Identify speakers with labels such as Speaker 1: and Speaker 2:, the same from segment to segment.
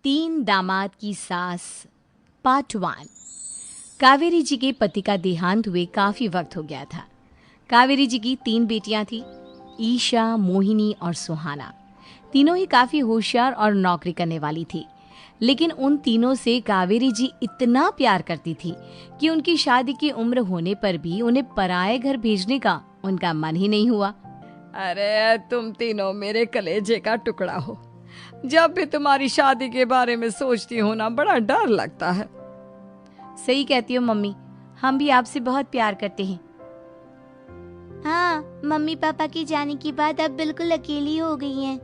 Speaker 1: तीन दामाद की सास पार्ट 1। कावेरी जी के पति का देहांत हुए काफी वक्त हो गया था। कावेरी जी की 3 बेटियां थी, ईशा, मोहिनी और सुहाना। तीनों ही काफी होशियार और नौकरी करने वाली थी, लेकिन उन तीनों से कावेरी जी इतना प्यार करती थी कि उनकी शादी की उम्र होने पर भी उन्हें पराये घर भेजने का उनका मन ही नहीं हुआ।
Speaker 2: अरे तुम तीनों मेरे कलेजे का टुकड़ा हो। जब भी तुम्हारी शादी के बारे में सोचती हूँ ना, बड़ा डर लगता है।
Speaker 1: सही कहती हो मम्मी, हम भी आपसे बहुत प्यार करते हैं।
Speaker 3: हाँ, मम्मी पापा के जाने के बाद अब बिल्कुल अकेली हो गई हैं।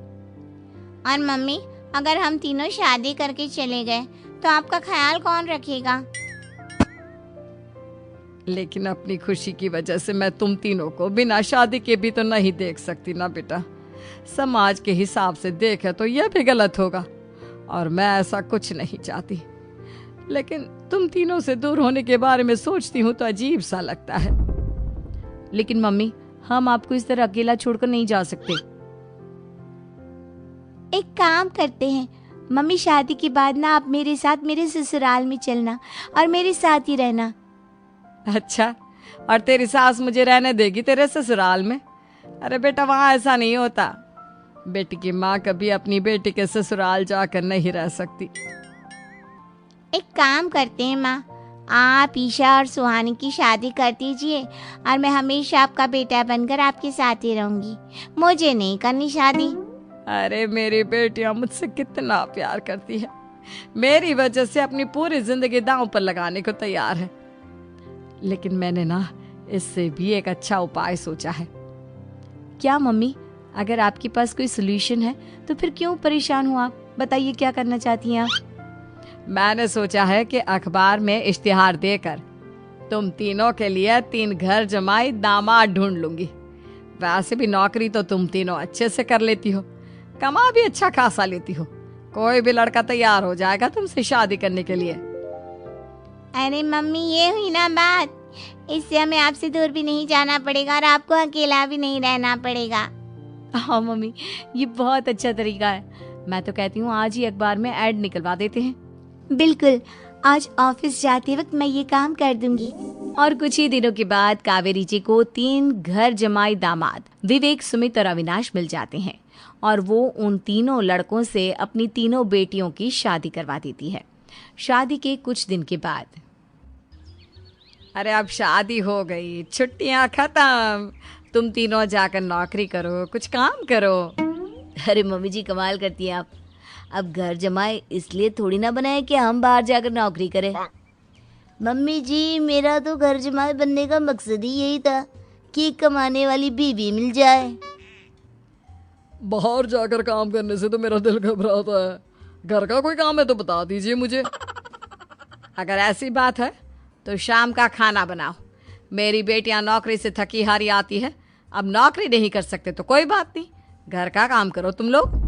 Speaker 3: और मम्मी, अगर हम तीनों शादी करके चले गए तो आपका ख्याल कौन रखेगा?
Speaker 2: लेकिन अपनी खुशी की वजह से मैं तुम तीनों को बिना शादी के भी तो नहीं देख सकती ना बेटा। समाज के हिसाब से देखे तो यह भी गलत होगा, और मैं ऐसा कुछ नहीं चाहती। लेकिन तुम तीनों से दूर होने के बारे में सोचती हूँ तो अजीब सा लगता है।
Speaker 1: लेकिन मम्मी, हम आपको इस तरह अकेला छोड़कर नहीं जा सकते।
Speaker 3: एक काम करते हैं मम्मी, शादी के बाद ना आप मेरे साथ मेरे ससुराल में चलना और मेरे साथ ही रहना।
Speaker 2: अच्छा, और तेरी सास मुझे रहने देगी तेरे ससुराल में? अरे बेटा, वहाँ ऐसा नहीं होता। बेटी की माँ कभी अपनी बेटी के ससुराल जाकर नहीं रह सकती।
Speaker 3: एक काम करते हैं माँ, आप ईशा और सुहानी की शादी कर दीजिए और मैं हमेशा आपका बेटा बनकर आपके साथ ही रहूंगी। मुझे नहीं करनी शादी।
Speaker 2: अरे मेरी बेटियां मुझसे कितना प्यार करती है, मेरी वजह से अपनी पूरी जिंदगी दांव पर लगाने को तैयार है। लेकिन मैंने ना इससे भी एक अच्छा उपाय सोचा है।
Speaker 1: क्या मम्मी? अगर आपके पास कोई सोल्यूशन है तो फिर क्यों परेशान हो आप? बताइए, क्या करना चाहती हैं आप?
Speaker 2: मैंने सोचा है कि अखबार में इश्तिहार देकर तुम तीनों के लिए 3 घर जमाई दामाद ढूंढ लूंगी। वैसे भी नौकरी तो तुम तीनों अच्छे से कर लेती हो, कमा भी अच्छा खासा लेती हो। कोई भी लड़का तैयार हो जाएगा तुमसे शादी करने के लिए।
Speaker 3: अरे मम्मी, ये हुई ना बात। इससे हमें आपसे दूर भी नहीं जाना पड़ेगा और आपको अकेला भी नहीं रहना पड़ेगा।
Speaker 1: हाँ मम्मी, ये बहुत अच्छा तरीका है। मैं तो कहती हूँ आज ही अखबार में ऐड निकलवा देते हैं।
Speaker 3: बिल्कुल, आज ऑफिस जाते वक्त मैं ये काम कर दूंगी।
Speaker 1: और कुछ ही दिनों के बाद कावेरी जी को 3 घर जमाई दामाद विवेक, सुमित और अविनाश मिल जाते हैं और वो उन तीनों लड़कों से अपनी तीनों बेटियों की शादी करवा देती है। शादी के कुछ दिन के बाद,
Speaker 2: अरे अब शादी हो गई, छुट्टियां खत्म, तुम तीनों जाकर नौकरी करो, कुछ काम करो।
Speaker 1: अरे मम्मी जी, कमाल करती हैं आप। अब घर जमाए इसलिए थोड़ी ना बनाए कि हम बाहर जाकर नौकरी करें।
Speaker 3: मम्मी जी, मेरा तो घर जमाई बनने का मकसद ही यही था कि कमाने वाली बीवी मिल जाए।
Speaker 2: बाहर जाकर काम करने से तो मेरा दिल घबराता है। घर का कोई काम है तो बता दीजिए मुझे। अगर ऐसी बात है तो शाम का खाना बनाओ। मेरी बेटियां नौकरी से थकी हारी आती है, अब नौकरी नहीं कर सकते तो कोई बात नहीं, घर का काम करो तुम लोग।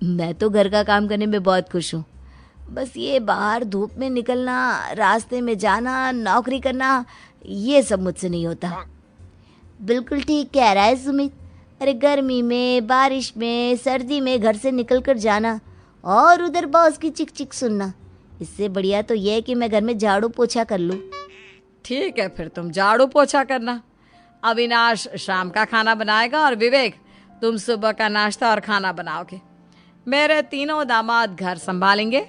Speaker 1: मैं तो घर का काम करने में बहुत खुश हूँ, बस ये बाहर धूप में निकलना, रास्ते में जाना, नौकरी करना, ये सब मुझसे नहीं होता।
Speaker 3: बिल्कुल ठीक कह रहा है सुमित। अरे गर्मी में, बारिश में, सर्दी में घर से निकल कर जाना और उधर बॉस की चिक चिक सुनना, इससे बढ़िया तो यह है कि मैं घर में झाड़ू पोछा कर लूँ।
Speaker 2: ठीक है, फिर तुम झाड़ू पोछा करना। अविनाश शाम का खाना बनाएगा और विवेक तुम सुबह का नाश्ता और खाना बनाओगे। मेरे तीनों दामाद घर संभालेंगे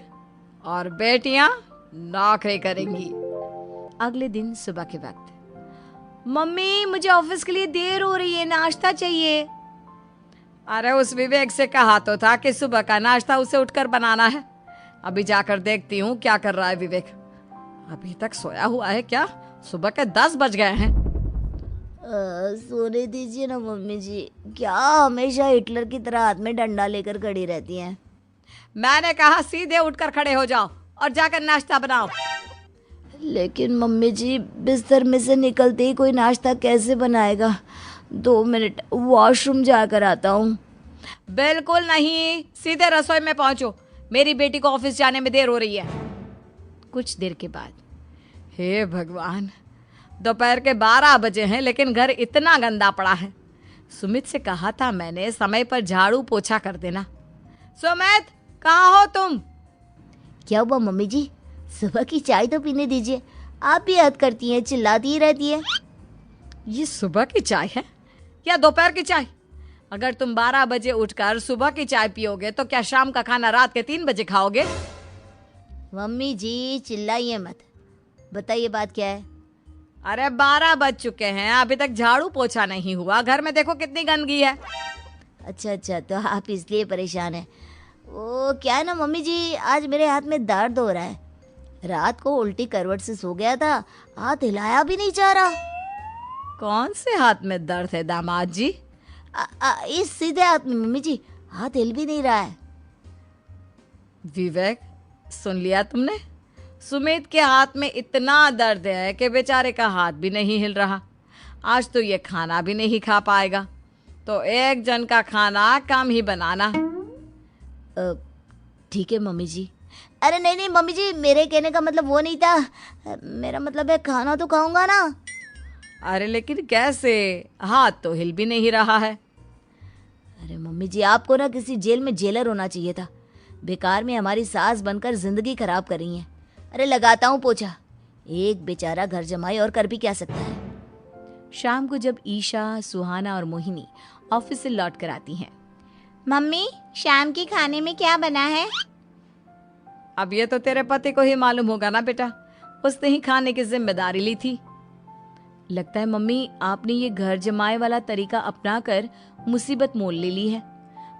Speaker 2: और बेटियां नौकरी करेंगी।
Speaker 1: अगले दिन सुबह के वक्त, मम्मी मुझे ऑफिस के लिए देर हो रही है, नाश्ता चाहिए।
Speaker 2: अरे उस विवेक से कहा तो था कि सुबह का नाश्ता उसे उठकर बनाना है। अभी जाकर देखती हूँ क्या कर रहा है विवेक। अभी तक सोया हुआ है क्या? सुबह के 10 बज गए हैं।
Speaker 3: सोने दीजिए ना मम्मी जी, क्या हमेशा हिटलर की तरह हाथ में डंडा लेकर खड़ी रहती हैं?
Speaker 2: मैंने कहा सीधे उठकर खड़े हो जाओ और जाकर नाश्ता बनाओ।
Speaker 3: लेकिन मम्मी जी, बिस्तर में से निकलते ही कोई नाश्ता कैसे बनाएगा? 2 मिनट वॉशरूम जाकर आता हूँ।
Speaker 2: बिल्कुल नहीं, सीधे रसोई में पहुंचो, मेरी बेटी को ऑफिस जाने में देर हो रही है।
Speaker 1: कुछ देर के बाद,
Speaker 2: हे भगवान, दोपहर के 12 बजे हैं लेकिन घर इतना गंदा पड़ा है। सुमित से कहा था मैंने समय पर झाड़ू पोछा कर देना। सुमित, कहाँ हो तुम?
Speaker 3: क्या हुआ मम्मी जी? सुबह की चाय तो पीने दीजिए। आप भी याद करती हैं, चिल्लाती ही रहती है।
Speaker 2: ये सुबह की चाय है या दोपहर की चाय? अगर तुम 12 बजे उठकर सुबह की चाय पियोगे तो क्या शाम का खाना रात के 3 बजे खाओगे?
Speaker 3: मम्मी जी चिल्लाइए मत, बताइए बात क्या है।
Speaker 2: अरे 12 बज चुके हैं, अभी तक झाड़ू पोछा नहीं हुआ। घर में देखो कितनी गंदगी है।
Speaker 3: अच्छा, तो आप इसलिए परेशान हैं। वो क्या है ना मम्मी जी, आज मेरे हाथ में दर्द हो रहा है। रात को उल्टी करवट से सो गया था, हाथ हिलाया भी नहीं जा रहा।
Speaker 2: कौन से हाथ में दर्द है दामाद जी?
Speaker 3: इस सीधे हाथ में मम्मी जी, हाथ हिल भी नहीं रहा है।
Speaker 2: विवेक, सुन लिया तुमने? सुमित के हाथ में इतना दर्द है कि बेचारे का हाथ भी नहीं हिल रहा। आज तो ये खाना भी नहीं खा पाएगा, तो एक जन का खाना कम ही बनाना।
Speaker 3: ठीक है मम्मी जी। अरे नहीं मम्मी जी, मेरे कहने का मतलब वो नहीं था। मेरा मतलब है खाना तो खाऊंगा ना।
Speaker 2: अरे लेकिन कैसे? हाथ तो हिल भी नहीं रहा है।
Speaker 3: अरे मम्मी जी, आपको ना किसी जेल में जेलर होना चाहिए था। बेकार में हमारी सास बनकर जिंदगी खराब कर रही हैं। अरे लगाता हूँ पोछा। एक बेचारा घर जमाई और कर भी क्या सकता है।
Speaker 1: शाम को जब ईशा, सुहाना और मोहिनी ऑफिस से लौट कर आती हैं।
Speaker 3: मम्मी, शाम के खाने में क्या बना है?
Speaker 2: अब ये तो तेरे पति को ही मालूम होगा ना बेटा, उसने ही खाने की जिम्मेदारी ली थी।
Speaker 1: लगता है मम्मी आपने ये घर जमाए वाला तरीका अपनाकर मुसीबत मोल ले ली है।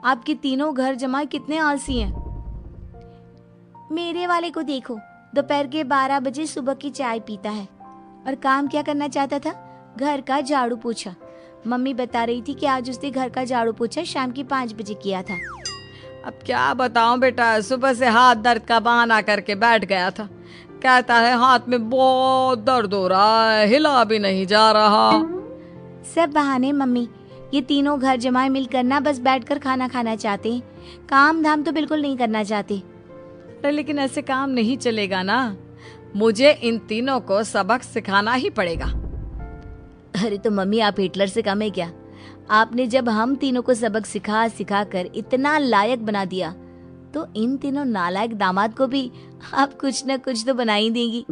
Speaker 1: आपके तीनों घर जमाए कितने आलसी हैं। मेरे वाले को देखो, दोपहर के 12 बजे सुबह की चाय पीता है और काम क्या करना चाहता था? घर का झाड़ू पोछा। मम्मी बता रही थी कि आज उसने घर का झाड़ू पोछा शाम के 5 बजे किया था।
Speaker 2: अब क्या बताऊं बेटा, सुबह से हाथ दर्द का बहाना करके बैठ गया था। कहता है हाथ में बहुत दर्द हो रहा है, हिला भी नहीं जा रहा।
Speaker 1: सब बहाने मम्मी। ये तीनों घर जमाए मिलकर ना बस बैठकर खाना खाना चाहते हैं, काम धाम तो बिल्कुल नहीं करना चाहते।
Speaker 2: अरे लेकिन ऐसे काम नहीं चलेगा ना, मुझे इन तीनों को सबक सिखाना ही पड़ेगा।
Speaker 3: अरे तो मम्मी, आप हिटलर से कम है क्या? आपने जब हम तीनों को सबक सिखा कर इतना लायक बना दिया, तो इन तीनों नालायक दामाद को भी आप कुछ न कुछ तो बना ही देंगी।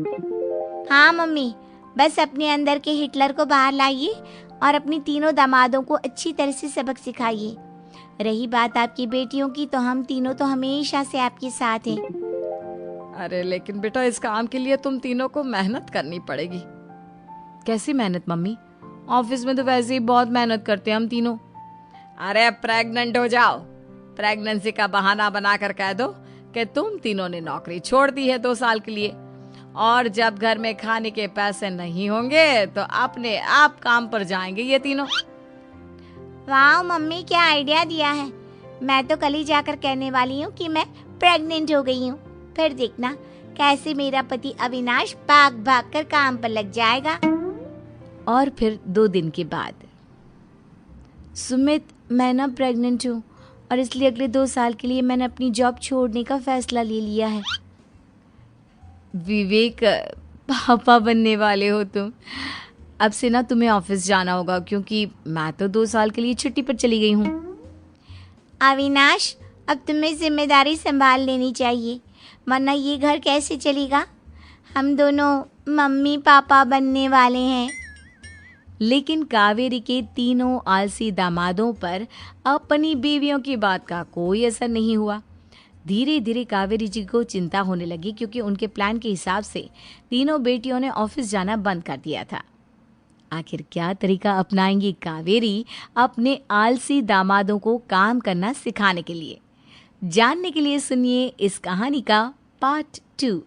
Speaker 3: हाँ मम्मी, बस अपने अंदर के हिटलर को बाहर लाइए और अपनी तीनों दामादों को अच्छी तरह से सबक सिखाइए। रही बात आपकी बेटियों की, तो हम तीनों तो हमेशा से आपके साथ हैं।
Speaker 2: अरे लेकिन बेटा, इस काम के लिए तुम तीनों को मेहनत करनी पड़ेगी।
Speaker 1: कैसी मेहनत मम्मी? ऑफिस में तो वैसे ही बहुत मेहनत करते हैं हम तीनों।
Speaker 2: अरे प्रेग्नेंट हो जाओ, प्रेगनेंसी का बहाना बनाकर कह दो कि तुम तीनों ने नौकरी छोड़ दी है 2 साल के लिए, और जब घर में खाने के पैसे नहीं होंगे तो अपने आप काम पर जाएंगे ये तीनों।
Speaker 3: वाह मम्मी, क्या आइडिया दिया है। मैं तो कल ही जाकर कहने वाली हूँ कि मैं प्रेग्नेंट हो गई हूँ। फिर देखना कैसे मेरा पति अविनाश भाग भाग कर काम पर लग जाएगा।
Speaker 1: और फिर 2 दिन के बाद, सुमित, मैं ना प्रेग्नेंट हूँ और इसलिए अगले 2 साल के लिए मैंने अपनी जॉब छोड़ने का फैसला ले लिया है। विवेक, पापा बनने वाले हो तुम। अब से ना तुम्हें ऑफिस जाना होगा, क्योंकि मैं तो 2 साल के लिए छुट्टी पर चली गई हूँ।
Speaker 3: अविनाश, अब तुम्हें जिम्मेदारी संभाल लेनी चाहिए, वरना ये घर कैसे चलेगा। हम दोनों मम्मी पापा बनने वाले हैं।
Speaker 1: लेकिन कावेरी के तीनों आलसी दामादों पर अपनी बीवियों की बात का कोई असर नहीं हुआ। धीरे धीरे कावेरी जी को चिंता होने लगी, क्योंकि उनके प्लान के हिसाब से तीनों बेटियों ने ऑफिस जाना बंद कर दिया था। आखिर क्या तरीका अपनाएंगी कावेरी अपने आलसी दामादों को काम करना सिखाने के लिए? जानने के लिए सुनिए इस कहानी का पार्ट 2।